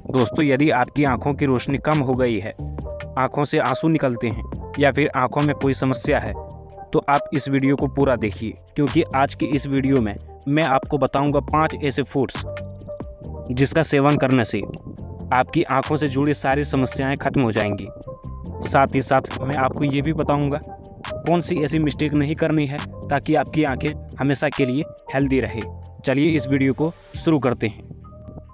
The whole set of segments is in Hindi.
दोस्तों, यदि आपकी आंखों की रोशनी कम हो गई है, आंखों से आंसू निकलते हैं या फिर आंखों में कोई समस्या है, तो आप इस वीडियो को पूरा देखिए, क्योंकि आज की इस वीडियो में मैं आपको बताऊंगा 5 ऐसे फूड्स जिसका सेवन करने से आपकी आंखों से जुड़ी सारी समस्याएं खत्म हो जाएंगी। साथ ही साथ मैं आपको ये भी बताऊंगा कौन सी ऐसी मिस्टेक नहीं करनी है ताकि आपकी आंखें हमेशा के लिए हेल्दी रहे। चलिए इस वीडियो को शुरू करते हैं।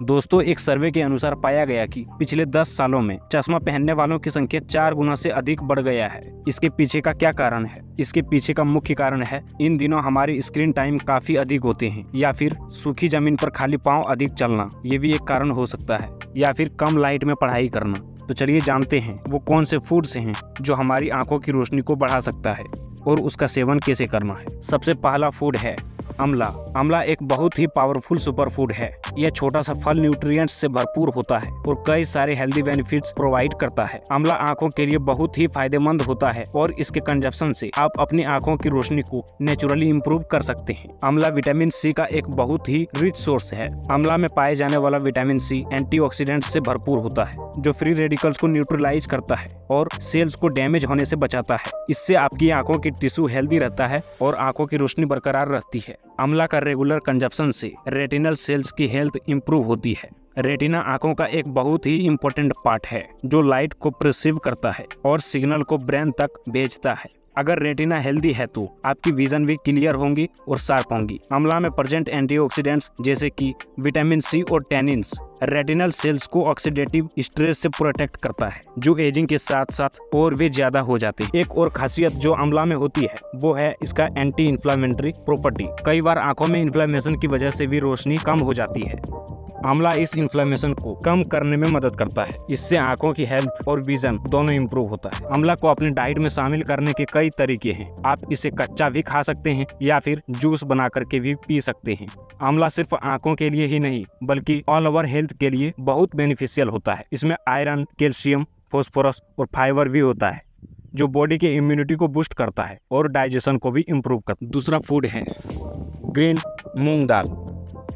दोस्तों, एक सर्वे के अनुसार पाया गया कि पिछले 10 सालों में चश्मा पहनने वालों की संख्या 4 गुना से अधिक बढ़ गया है। इसके पीछे का क्या कारण है? इसके पीछे का मुख्य कारण है इन दिनों हमारी स्क्रीन टाइम काफी अधिक होते हैं, या फिर सूखी जमीन पर खाली पांव अधिक चलना, ये भी एक कारण हो सकता है, या फिर कम लाइट में पढ़ाई करना। तो चलिए जानते हैं वो कौन से फूड्स हैं जो हमारी आंखों की रोशनी को बढ़ा सकता है और उसका सेवन कैसे करना है। सबसे पहला फूड है आंवला। आंवला एक बहुत ही पावरफुल सुपर फूड है। यह छोटा सा फल न्यूट्रिएंट्स से भरपूर होता है और कई सारे हेल्दी बेनिफिट्स प्रोवाइड करता है। आंवला आंखों के लिए बहुत ही फायदेमंद होता है और इसके कंजप्शन से आप अपनी आंखों की रोशनी को नेचुरली इम्प्रूव कर सकते हैं। आंवला विटामिन सी का एक बहुत ही रिच सोर्स है। आंवला में पाए जाने वाला विटामिन सी एंटीऑक्सीडेंट से भरपूर होता है, जो फ्री रेडिकल्स को न्यूट्रलाइज करता है और सेल्स को डैमेज होने से बचाता है। इससे आपकी आंखों की टिश्यू हेल्दी रहता है और आंखों की रोशनी बरकरार रहती है। आंवला का रेगुलर कंजप्शन से रेटिनल सेल्स की हेल्थ इंप्रूव होती है। रेटिना आंखों का एक बहुत ही इम्पोर्टेंट पार्ट है जो लाइट को परसीव करता है और सिग्नल को ब्रेन तक भेजता है। अगर रेटिना हेल्दी है तो आपकी विजन भी क्लियर होंगी और शार्प होंगी। आंवला में प्रेजेंट एंटीऑक्सीडेंट्स जैसे कि विटामिन सी और टैनिन्स रेटिनल सेल्स को ऑक्सीडेटिव स्ट्रेस से प्रोटेक्ट करता है, जो एजिंग के साथ साथ और भी ज्यादा हो जाते हैं। एक और खासियत जो आंवला में होती है वो है इसका एंटी इन्फ्लामेटरी प्रॉपर्टी। कई बार आंखों में इन्फ्लेमेशन की वजह से भी रोशनी कम हो जाती है। आंवला इस इन्फ्लेमेशन को कम करने में मदद करता है। इससे आंखों की हेल्थ और विजन दोनों इम्प्रूव होता है। आंवला को अपनी डाइट में शामिल करने के कई तरीके हैं। आप इसे कच्चा भी खा सकते हैं या फिर जूस बना करके भी पी सकते हैं। आंवला सिर्फ आंखों के लिए ही नहीं बल्कि ऑल ओवर हेल्थ के लिए बहुत बेनिफिशियल होता है। इसमें आयरन, कैल्शियम, फास्फोरस और फाइबर भी होता है, जो बॉडी के इम्यूनिटी को बूस्ट करता है और डाइजेशन को भी इम्प्रूव करता है। दूसरा फूड है ग्रीन मूंग दाल।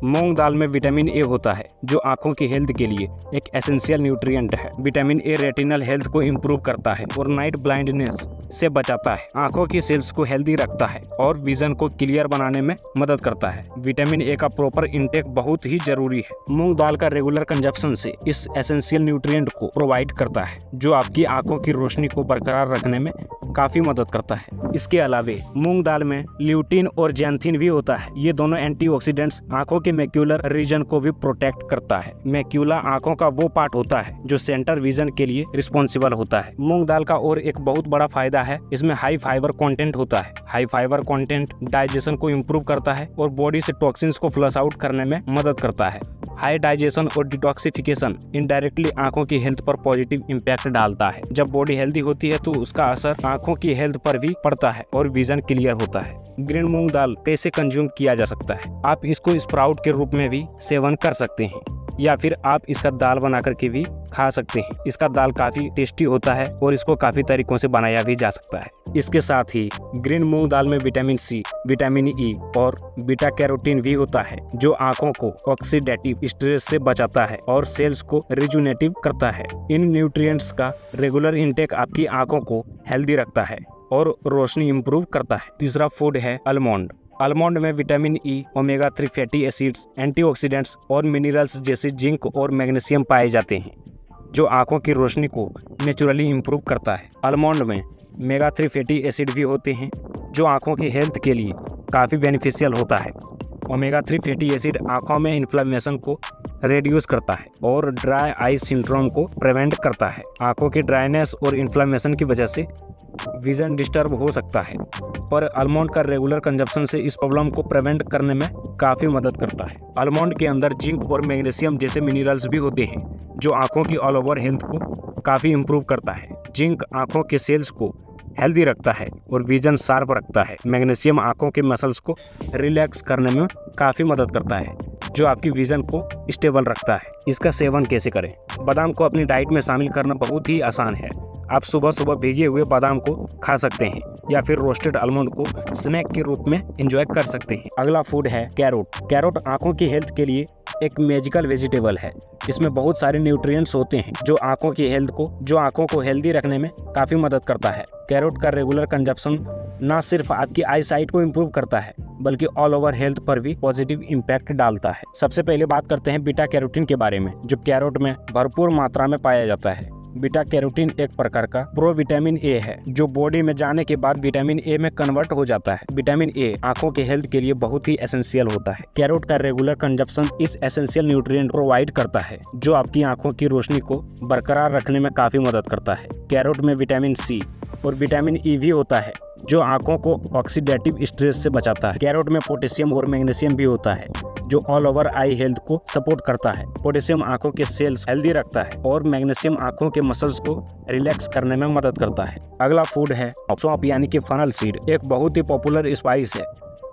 मूंग दाल में विटामिन ए होता है, जो आंखों की हेल्थ के लिए एक एसेंशियल न्यूट्रिएंट है। विटामिन ए रेटिनल हेल्थ को इम्प्रूव करता है और नाइट ब्लाइंडनेस से बचाता है। आंखों की सेल्स को हेल्दी रखता है और विजन को क्लियर बनाने में मदद करता है। विटामिन ए का प्रॉपर इंटेक बहुत ही जरूरी है। मूंग दाल का रेगुलर कंजप्शन से इस एसेंशियल न्यूट्रिएंट को प्रोवाइड करता है, जो आपकी आंखों की रोशनी को बरकरार रखने में काफी मदद करता है। इसके अलावे मूंग दाल में ल्यूटीन और जैंथिन भी होता है। ये दोनों एंटीऑक्सीडेंट्स आंखों के मैक्यूलर रीजन को भी प्रोटेक्ट करता है। मैक्यूला आंखों का वो पार्ट होता है जो सेंटर विजन के लिए रिस्पॉन्सिबल होता है। मूंग दाल का और एक बहुत बड़ा फायदा है, इसमें हाई फाइबर कंटेंट होता है। हाई फाइबर कंटेंट डाइजेशन को इम्प्रूव करता है और बॉडी से टॉक्सिन्स को फ्लश आउट करने में मदद करता है। हाई डाइजेशन और डिटॉक्सिफिकेशन इनडायरेक्टली आंखों की हेल्थ पर पॉजिटिव इम्पैक्ट डालता है। जब बॉडी हेल्दी होती है तो उसका असर आंखों की हेल्थ पर भी पड़ता है और विजन क्लियर होता है। ग्रीन मूंग दाल कैसे कंज्यूम किया जा सकता है? आप इसको स्प्राउट के रूप में भी सेवन कर सकते हैं या फिर आप इसका दाल बना करके भी खा सकते हैं। इसका दाल काफी टेस्टी होता है और इसको काफी तरीकों से बनाया भी जा सकता है। इसके साथ ही ग्रीन मूंग दाल में विटामिन सी, विटामिन ई और बीटा कैरोटीन भी होता है, जो आंखों को ऑक्सीडेटिव स्ट्रेस से बचाता है और सेल्स को रिजुनेटिव करता है। इन न्यूट्रिएंट्स का रेगुलर इंटेक आपकी आंखों को हेल्दी रखता है और रोशनी इम्प्रूव करता है। तीसरा फूड है आलमंड। आलमंड में vitamin E, omega 3 fatty acids, antioxidants और मिनरल्स जैसे जिंक और मैग्नीशियम पाए जाते हैं, जो आंखों की रोशनी को नेचुरली इम्प्रूव करता है। आलमंड में ओमेगा 3 फैटी एसिड भी होते हैं, जो आंखों की हेल्थ के लिए काफ़ी बेनिफिशियल होता है। ओमेगा 3 फैटी एसिड आंखों में इन्फ्लेमेशन को रेड्यूस करता है और ड्राई आई सिंड्रोम को प्रिवेंट करता है। आंखों की ड्राइनेस और इन्फ्लेमेशन की वजह से विजन डिस्टर्ब हो सकता है, पर आलमंड का रेगुलर कंजप्शन से इस प्रॉब्लम को प्रिवेंट करने में काफ़ी मदद करता है। आलमंड के अंदर जिंक और मैग्नीशियम जैसे मिनरल्स भी होते हैं, जो आंखों की ऑल ओवर हेल्थ को काफ़ी इम्प्रूव करता है। जिंक आंखों के सेल्स को हेल्दी रखता है और विजन शार्प रखता है। मैग्नीशियम आंखों के मसल्स को रिलैक्स करने में काफ़ी मदद करता है, जो आपकी विजन को स्टेबल रखता है। इसका सेवन कैसे करें? बादाम को अपनी डाइट में शामिल करना बहुत ही आसान है। आप सुबह सुबह भीगे हुए बादाम को खा सकते हैं या फिर रोस्टेड आलमंड को स्नैक के रूप में एंजॉय कर सकते हैं। अगला फूड है कैरोट। कैरोट आंखों की हेल्थ के लिए एक मैजिकल वेजिटेबल है। इसमें बहुत सारे न्यूट्रिएंट्स होते हैं जो आंखों को हेल्दी रखने में काफ़ी मदद करता है। कैरोट का रेगुलर कंजप्शन न सिर्फ आपकी आई साइट को इम्प्रूव करता है बल्कि ऑल ओवर हेल्थ पर भी पॉजिटिव इम्पैक्ट डालता है। सबसे पहले बात करते हैं बीटा कैरोटीन के बारे में, जो कैरोट में भरपूर मात्रा में पाया जाता है। बीटा कैरोटीन एक प्रकार का प्रो विटामिन ए है जो बॉडी में जाने के बाद विटामिन ए में कन्वर्ट हो जाता है। विटामिन ए आंखों के हेल्थ के लिए बहुत ही एसेंशियल होता है। कैरोट का रेगुलर कंजप्शन इस एसेंशियल न्यूट्रिएंट प्रोवाइड करता है जो आपकी आंखों की रोशनी को बरकरार रखने में काफी मदद करता है। कैरोट में विटामिन सी और विटामिन ई भी होता है जो आंखों को ऑक्सीडेटिव स्ट्रेस से बचाता है। कैरोट में पोटेशियम और मैग्नीशियम भी होता है जो ऑल ओवर आई हेल्थ को सपोर्ट करता है। पोटेशियम आंखों के सेल्स हेल्दी रखता है और मैग्नीशियम आंखों के मसल्स को रिलैक्स करने में मदद करता है। अगला फूड है सौंफ यानी कि फनल सीड। एक बहुत ही पॉपुलर स्पाइस है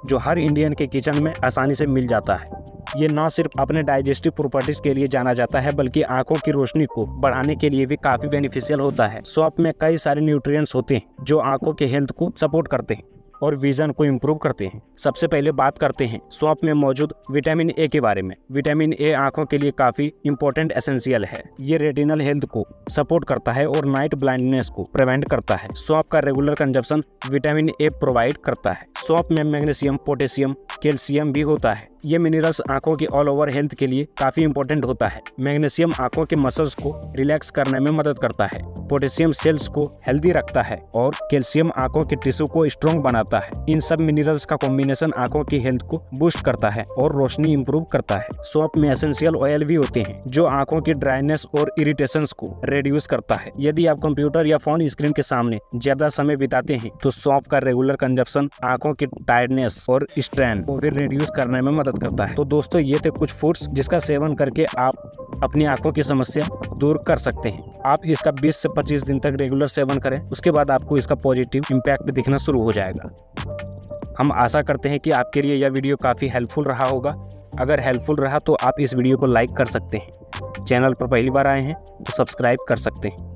जो हर इंडियन के किचन में आसानी से मिल जाता है। ये न सिर्फ अपने डाइजेस्टिव प्रॉपर्टीज के लिए जाना जाता है बल्कि आंखों की रोशनी को बढ़ाने के लिए भी काफी बेनिफिशियल होता है। सौंफ में कई सारे न्यूट्रिएंट्स होते हैं जो आंखों के हेल्थ को सपोर्ट करते हैं और विजन को इम्प्रूव करते हैं। सबसे पहले बात करते हैं सौंफ में मौजूद विटामिन ए के बारे में। विटामिन ए आंखों के लिए काफी इंपॉर्टेंट एसेंशियल है। ये रेटिनल हेल्थ को सपोर्ट करता है और नाइट ब्लाइंडनेस को प्रिवेंट करता है। सौंफ का regular consumption vitamin A provide करता है। सौंफ में मैग्नीशियम, पोटेशियम, कैल्शियम भी होता है। ये मिनरल्स आंखों की ऑल ओवर हेल्थ के लिए काफी इंपॉर्टेंट होता है। मैग्नीशियम आंखों के मसल्स को रिलैक्स करने में मदद करता है। पोटेशियम सेल्स को हेल्दी रखता है और कैल्शियम आंखों के टिश्यू को स्ट्रॉन्ग बनाता है। इन सब मिनरल्स का कॉम्बिनेशन आंखों की हेल्थ को बूस्ट करता है और रोशनी इंप्रूव करता है। सौंफ में एसेंशियल ऑयल भी होते हैं जो आंखों की ड्राइनेस और इरिटेशंस को रिड्यूस करता है। यदि आप कंप्यूटर या फोन स्क्रीन के सामने ज्यादा समय बिताते हैं तो सौंफ का रेगुलर कंजप्शन आंखों की टायर्डनेस और स्ट्रेन को भी रिड्यूस करने में मदद करता है। तो दोस्तों ये थे कुछ फूड्स जिसका सेवन करके आप अपनी आंखों की समस्या दूर कर सकते हैं। आप इसका 20 से 25 दिन तक रेगुलर सेवन करें, उसके बाद आपको इसका पॉजिटिव इम्पैक्ट दिखना शुरू हो जाएगा। हम आशा करते हैं कि आपके लिए यह वीडियो काफ़ी हेल्पफुल रहा होगा। अगर हेल्पफुल रहा तो आप इस वीडियो को लाइक कर सकते हैं। चैनल पर पहली बार आए हैं तो सब्सक्राइब कर सकते हैं।